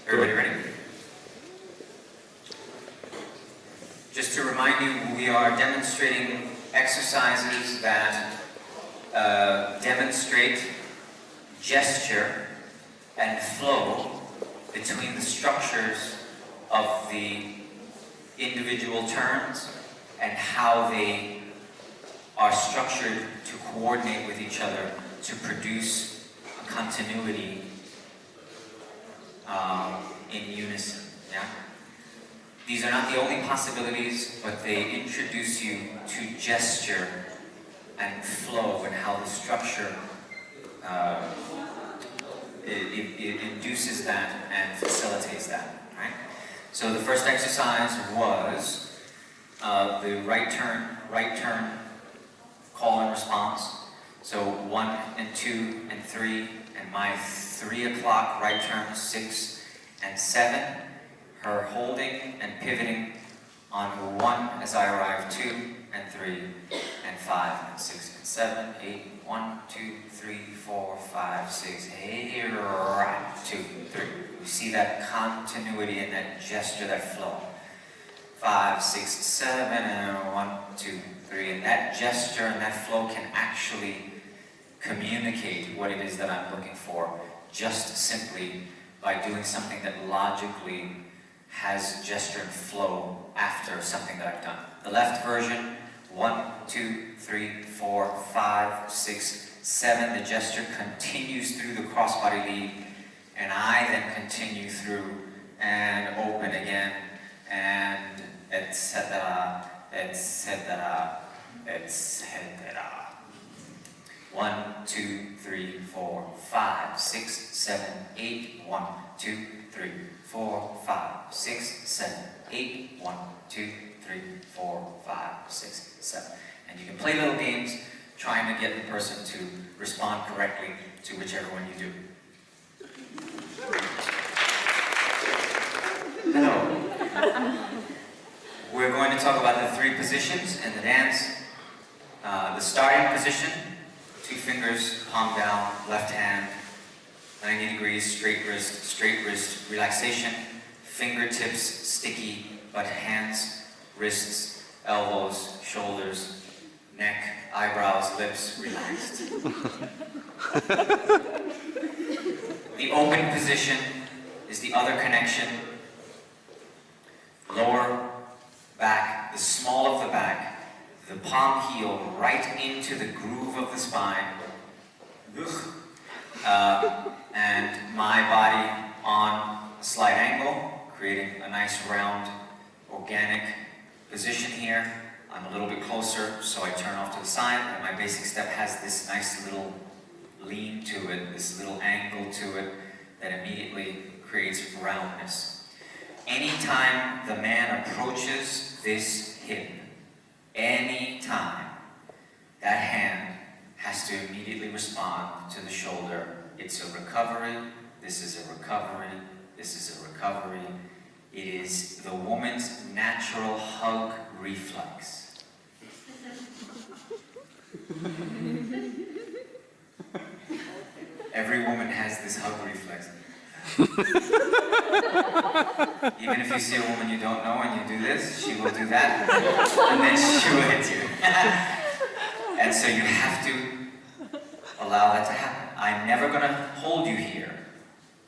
Everybody ready? Just to remind you, we are demonstrating exercises that demonstrate gesture and flow between the structures of the individual turns and how they are structured to coordinate with each other to produce a continuity in unison. Yeah? These are not the only possibilities, but they introduce you to gesture and flow and how the structure it induces that and facilitates that. Right? So the first exercise was the right turn, call and response. So 1 and 2 and 3, and my 3 o'clock right turn, 6 and 7. Her holding and pivoting on 1 as I arrive, 2 and 3 and 5 and 6 and 7, 8, 1, 2, 3, 4, 5, 6, 8, right, 2, 3. You see that continuity and that gesture, that flow. 5, 6, 7, and 1, 2, 3. And that gesture and that flow can actually communicate what it is that I'm looking for, just simply by doing something that logically has gesture and flow after something that I've done. The left version, 1, 2, 3, 4, 5, 6, 7. The gesture continues through the crossbody lead, and I then continue through and open again, and etc., etc., etc. 1, 2, 3, 4, 5, 6, 7, 8. 1, 2, 3, 4, 5, 6, 7, 8. 1, 2, 3, 4, 5, 6, 7. And you can play little games trying to get the person to respond correctly to whichever one you do. Hello. We're going to talk about the 3 positions in the dance. The starting position, 2 fingers, palm down, left hand, 90 degrees, straight wrist, relaxation, fingertips sticky, but hands, wrists, elbows, shoulders, neck, eyebrows, lips, relaxed. The open position is the other connection. Lower back, the small of the back, the palm heel right into the groove of the spine. And my body on a slight angle, creating a nice round, organic position here. I'm a little bit closer, so I turn off to the side, and my basic step has this nice little lean to it, this little angle to it, that immediately creates roundness. Anytime the man approaches this hip, anytime, that hand has to immediately respond to the shoulder. It's a recovery, this is a recovery, this is a recovery. It is the woman's natural hug reflex. Every woman has this hug reflex. Even if you see a woman you don't know and you do this, she will do that, and then she will hit you. And so you have to allow that to happen. I'm never going to hold you here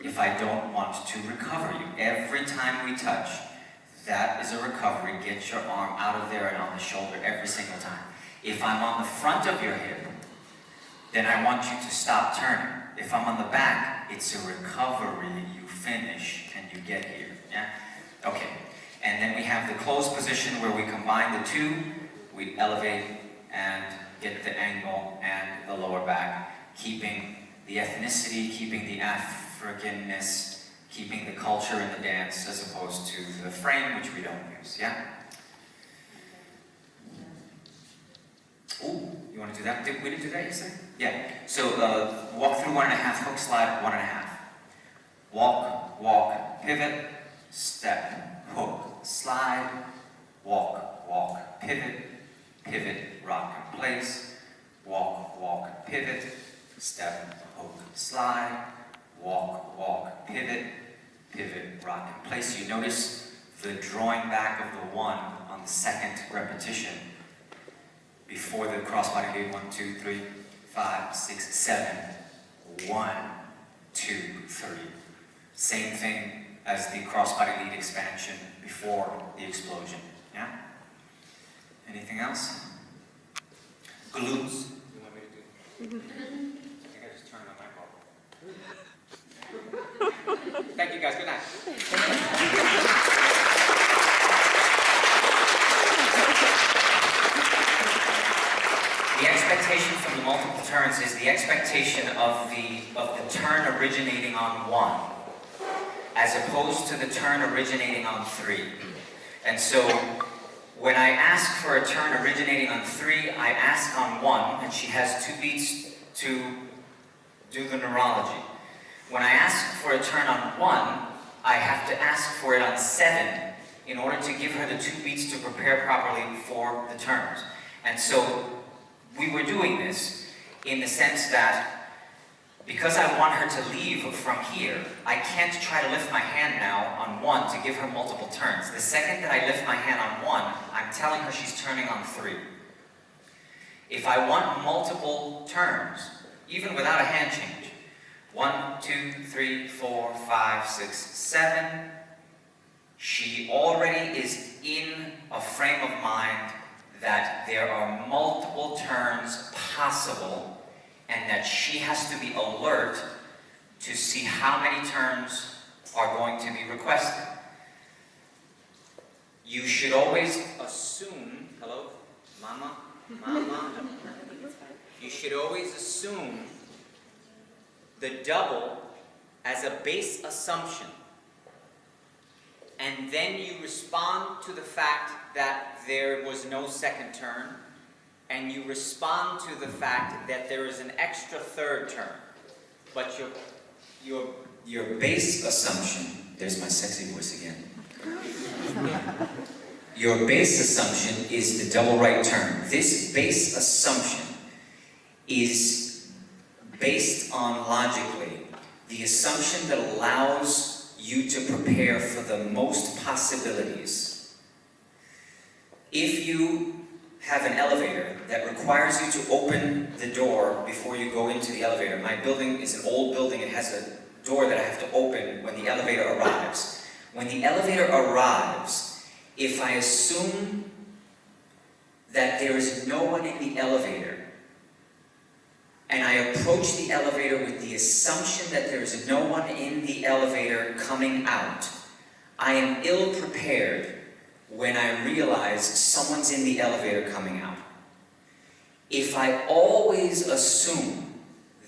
if I don't want to recover you. Every time we touch, that is a recovery. Get your arm out of there and on the shoulder every single time. If I'm on the front of your hip, then I want you to stop turning. If I'm on the back, it's a recovery. You finish and you get here. Yeah? Okay. And then we have the closed position where we combine the 2. We elevate and get the angle and the lower back, keeping the ethnicity, keeping the Africanness, keeping the culture in the dance as opposed to the frame, which we don't use. Yeah? Ooh, you want to do that? We didn't do that yesterday? Yeah. So walk through 1.5, hook slide 1.5. Walk, walk, pivot, step, hook, slide, walk, walk, pivot, pivot, rock in place, walk, walk, pivot, step, hook, slide, walk, walk, pivot, pivot, rock, and place. You notice the drawing back of the 1 on the second repetition before the crossbody lead. 1, 2, 3, 5, 6, 7. 1, 2, 3. Same thing as the crossbody lead expansion before the explosion. Yeah? Anything else? Glutes. You want me to do? I think I just turned on my ball. Thank you guys. Good night. The expectation from the multiple turns is the expectation of the turn originating on 1, as opposed to the turn originating on 3. And so, when I ask for a turn originating on 3, I ask on 1, and she has 2 beats to do the neurology. When I ask for a turn on 1, I have to ask for it on 7 in order to give her the 2 beats to prepare properly for the turns. And so, we were doing this in the sense that because I want her to leave from here, I can't try to lift my hand now on 1 to give her multiple turns. The second that I lift my hand on 1, I'm telling her she's turning on 3. If I want multiple turns, even without a hand change, 1, 2, 3, 4, 5, 6, 7, she already is in a frame of mind that there are multiple turns possible and that she has to be alert to see how many turns are going to be requested. You should always assume, hello, mama, mama. You should always assume the double as a base assumption. And then you respond to the fact that there was no second turn, and you respond to the fact that there is an extra third turn. But your base assumption, there's my sexy voice again. Your base assumption is the double right turn. This base assumption is based on logically the assumption that allows you to prepare for the most possibilities. If you have an elevator that requires you to open the door before you go into the elevator. My building is an old building. It has a door that I have to open when the elevator arrives. When the elevator arrives, if I assume that there is no one in the elevator, and I approach the elevator with the assumption that there is no one in the elevator coming out, I am ill-prepared when I realize someone's in the elevator coming out. If I always assume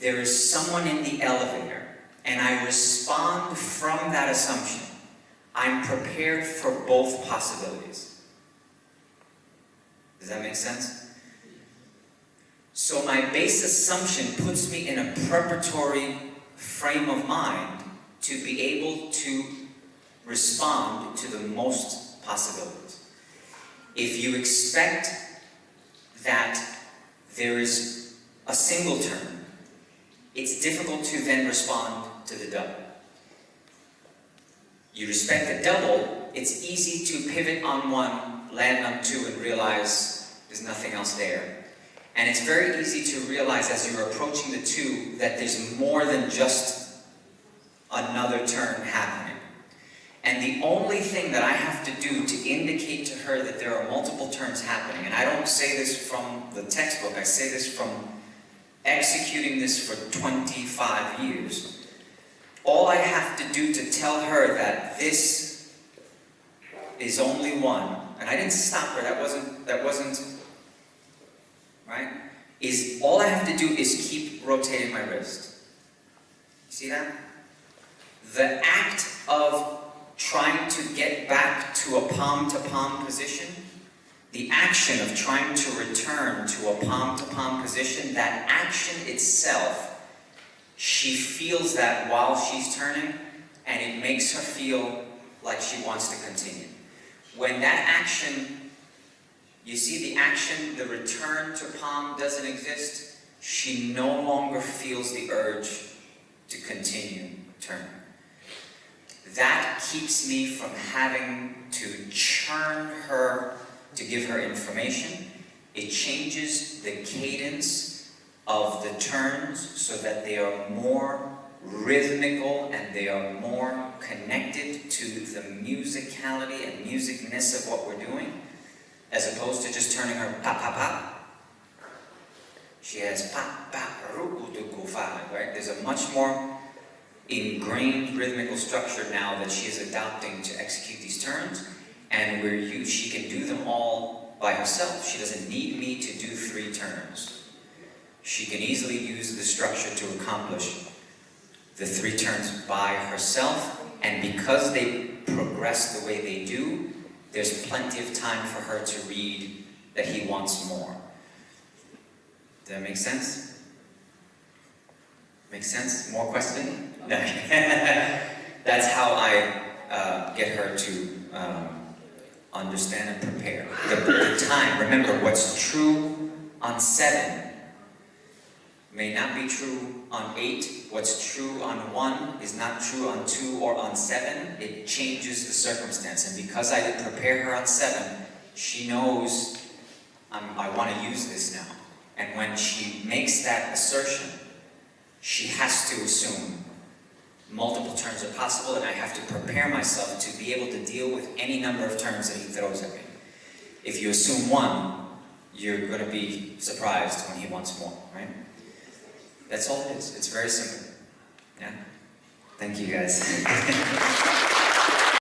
there is someone in the elevator, and I respond from that assumption, I'm prepared for both possibilities. Does that make sense? So my base assumption puts me in a preparatory frame of mind to be able to respond to the most possibilities. If you expect that there is a single turn, it's difficult to then respond to the double. You respect the double, it's easy to pivot on 1, land on 2, and realize there's nothing else there. And it's very easy to realize as you're approaching the 2 that there's more than just another turn happening. And the only thing that I have to do to indicate to her that there are multiple turns happening, and I don't say this from the textbook, I say this from executing this for 25 years. All I have to do to tell her that this is only 1, and I didn't stop her, that wasn't right? Is all I have to do is keep rotating my wrist. You see that? The act of trying to get back to a palm-to-palm position, the action of trying to return to a palm-to-palm position, that action itself, she feels that while she's turning, and it makes her feel like she wants to continue. When that action, you see the action, the return to palm doesn't exist, she no longer feels the urge to continue turning. that keeps me from having to churn her to give her information. It changes the cadence of the turns so that they are more rhythmical and they are more connected to the musicality and musicness of what we're doing, as opposed to just turning her pa pa pa. She has pa pa ru du ku fa, right? There's a much more ingrained rhythmical structure now that she is adopting to execute these turns, and she can do them all by herself. She doesn't need me to do 3 turns. She can easily use the structure to accomplish the 3 turns by herself, and because they progress the way they do, there's plenty of time for her to read that he wants more. Does that make sense? Make sense? More question? No. That's how I get her to understand and prepare. The time, remember, what's true on 7 may not be true on 8. What's true on 1 is not true on 2 or on 7. It changes the circumstance. And because I did prepare her on 7, she knows I want to use this now. And when she makes that assertion, she has to assume multiple turns are possible, and I have to prepare myself to be able to deal with any number of turns that he throws at me. If you assume 1, you're going to be surprised when he wants more, right? That's all it is. It's very simple. Yeah? Thank you, guys.